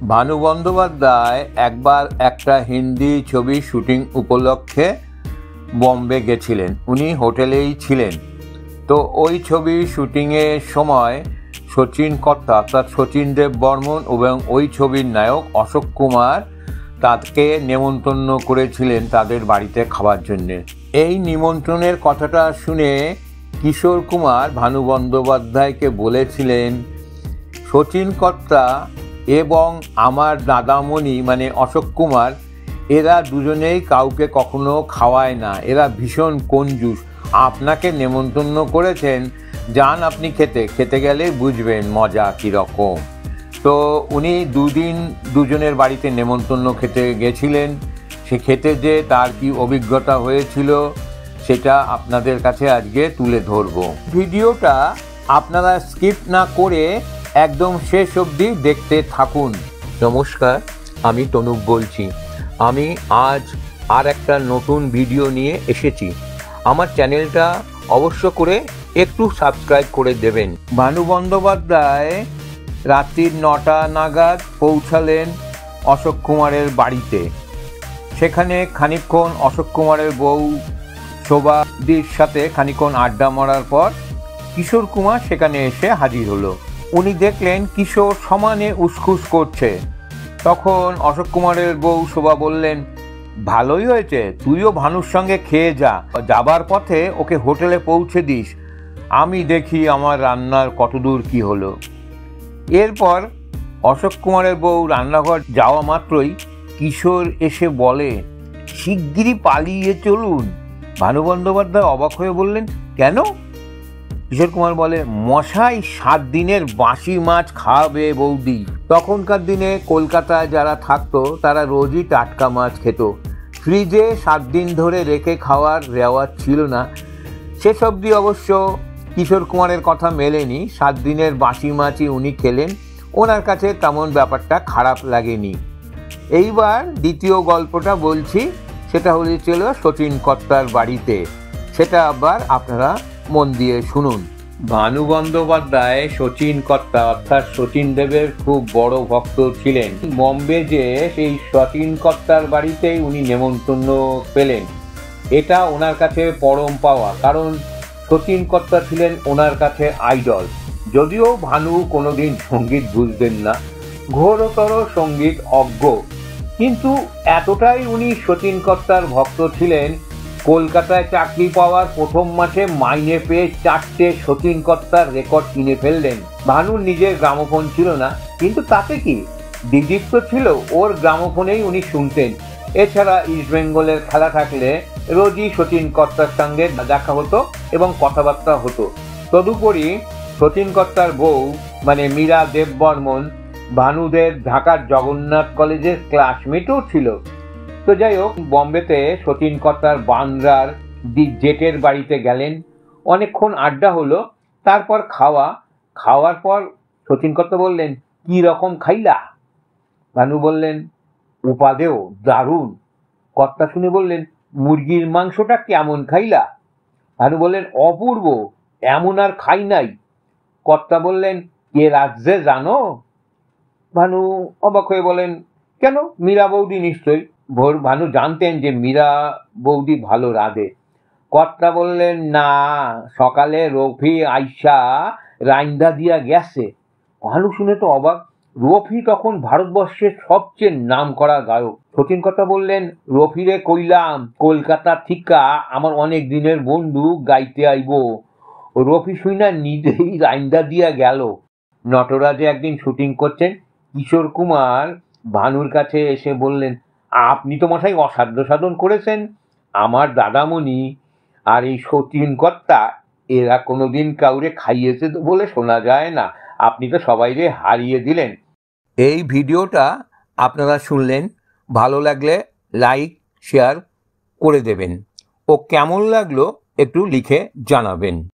ভানু বন্দ্যোপাধ্যায় একবার একটা হিন্দি ছবির শুটিং উপলক্ষে বম্বে গেছিলেন। উনি হোটেলেই ছিলেন। তো ওই ছবির শুটিংয়ের সময় শচীন কর্তা অর্থাৎ শচীন দেব বর্মন এবং ওই ছবির নায়ক অশোক কুমার তাকে নেমন্তন্ন করেছিলেন তাদের বাড়িতে খাওয়ার জন্যে। এই নিমন্ত্রণের কথাটা শুনে কিশোর কুমার ভানু বন্দ্যোপাধ্যায়কে বলেছিলেন, শচীন কর্তা এবং আমার দাদামণি মানে অশোক কুমার এরা দুজনেই কাউকে কখনো খাওয়ায় না, এরা ভীষণ কঞ্জুস। আপনাকে নেমন্তন্ন করেছেন, যান আপনি খেতে গেলে বুঝবেন মজা কীরকম। তো উনি দুদিন দুজনের বাড়িতে নেমন্তন্ন খেতে গেছিলেন। সে খেতে যে তার কি অভিজ্ঞতা হয়েছিল সেটা আপনাদের কাছে আজকে তুলে ধরব। ভিডিওটা আপনারা স্কিপ না করে একদম শেষ অবধি দেখতে থাকুন। নমস্কার, আমি তনুপ বলছি। আমি আজ আর একটা নতুন ভিডিও নিয়ে এসেছি। আমার চ্যানেলটা অবশ্য করে একটু সাবস্ক্রাইব করে দেবেন। ভানু বন্দ্যোপাধ্যায় রাত্রির 9টা নাগাদ পৌঁছালেন অশোক কুমারের বাড়িতে। সেখানে খানিকক্ষণ অশোক কুমারের বউ শোভাদির সাথে খানিকক্ষণ আড্ডা মারার পর কিশোর কুমার সেখানে এসে হাজির হলো। উনি দেখলেন কিশোর সমানে উসখুস করছে। তখন অশোক কুমারের বউ শোভা বললেন, ভালোই হয়েছে, তুইও ভানুর সঙ্গে খেয়ে যাবার পথে ওকে হোটেলে পৌঁছে দিস, আমি দেখি আমার রান্নার কতদূর কি হলো। এরপর অশোক কুমারের বউ রান্নাঘর যাওয়া মাত্রই কিশোর এসে বলে, শিগগিরই পালিয়ে চলুন। ভানু বন্দ্যোপাধ্যায় অবাক হয়ে বললেন, কেন? কিশোর কুমার বলে, মশাই 7 দিনের বাসি মাছ খাওয়াবে বৌদি। তখনকার দিনে কলকাতায় যারা থাকতো তারা রোজই টাটকা মাছ খেত। ফ্রিজে 7 দিন ধরে রেখে খাওয়ার রেওয়াজ ছিল না। শেষ অবধি অবশ্য কিশোর কুমারের কথা মেলেনি, 7 দিনের বাসি মাছই উনি খেলেন। ওনার কাছে তেমন ব্যাপারটা খারাপ লাগেনি। এইবার দ্বিতীয় গল্পটা বলছি, সেটা হয়েছিল শচীন কর্তার বাড়িতে। সেটা আবার আপনারা মন দিয়ে শুনুন। ভানু বন্দ্যোপাধ্যায় শচীন কর্তা অর্থাৎ শচীন দেবের খুব বড় ভক্ত ছিলেন। বম্বে যে সেই শচীন কর্তার বাড়িতেই উনি নেমন্তন্ন পেলেন। এটা ওনার কাছে পরম পাওয়া, কারণ শচীন কর্তা ছিলেন ওনার কাছে আইডল। যদিও ভানু কোনোদিন সঙ্গীত বুঝতেন না, ঘোরতর সঙ্গীত অজ্ঞ, কিন্তু এতটাই উনি শচীন কর্তার ভক্ত ছিলেন, কলকাতায় চাকরি পাওয়ার প্রথম মাসে মাইনে পেয়ে 4টে শচীন কর্তার রেকর্ড কিনে ফেললেন। ভানুর নিজের গ্রামোফোন ছিল না, কিন্তু তাতে কি, দিদির তো ছিল, ওর গ্রামোফোনেই উনি শুনতেন। এছাড়া ইস্ট বেঙ্গলের খেলা থাকলে রোজই শচীন কর্তার সঙ্গে দেখা হতো এবং কথাবার্তা হতো। তদুপরি শচীন কর্তার বউ মানে মীরা দেব বর্মন ভানুদের ঢাকার জগন্নাথ কলেজের ক্লাসমেটও ছিল। তো যাই হোক, বম্বেতে শচীন কর্তার বান্দ্রার জেটের বাড়িতে গেলেন। অনেকক্ষণ আড্ডা হলো। তারপর খাওয়ার পর শচীন কর্তা বললেন, কি রকম খাইলা? ভানু বললেন, উপাদেয়, দারুণ। কর্তা শুনে বললেন, মুরগির মাংসটা কেমন খাইলা? ভানু বললেন, অপূর্ব, এমন আর খাই নাই। কর্তা বললেন, কে রাজ্যে জানো? ভানু অবাক হয়ে বলেন, কেন, মীরা বৌদি নিশ্চয়ই। ভানু জানতেন যে মীরা বৌদি ভালো রাঁধে। কর্তা বললেন, না, সকালে রফি আইসা রাইন্দা দিয়া গেছে। ভানু শুনে তো অবাক। রফি তখন ভারতবর্ষের সবচেয়ে নাম করা গায়ক। শচীন কর্তা বললেন, রফিরে কইলাম কলকাতা থিকা আমার অনেক দিনের বন্ধু গাইতে আইব। রফি শুইনা নিজেই রাইন্দা দিয়া গেল। নটরাজে একদিন শুটিং করছেন। কিশোর কুমার ভানুর কাছে এসে বললেন, আপনি তো মশাই অসাধ্য সাধন করেছেন। আমার দাদামণি আর এই শচীন কর্তা এরা কোনোদিন কাউরে খাইয়েছে বলে শোনা যায় না, আপনি তো সবাইরে হারিয়ে দিলেন। এই ভিডিওটা আপনারা শুনলেন, ভালো লাগলে লাইক শেয়ার করে দেবেন ও কেমন লাগলো একটু লিখে জানাবেন।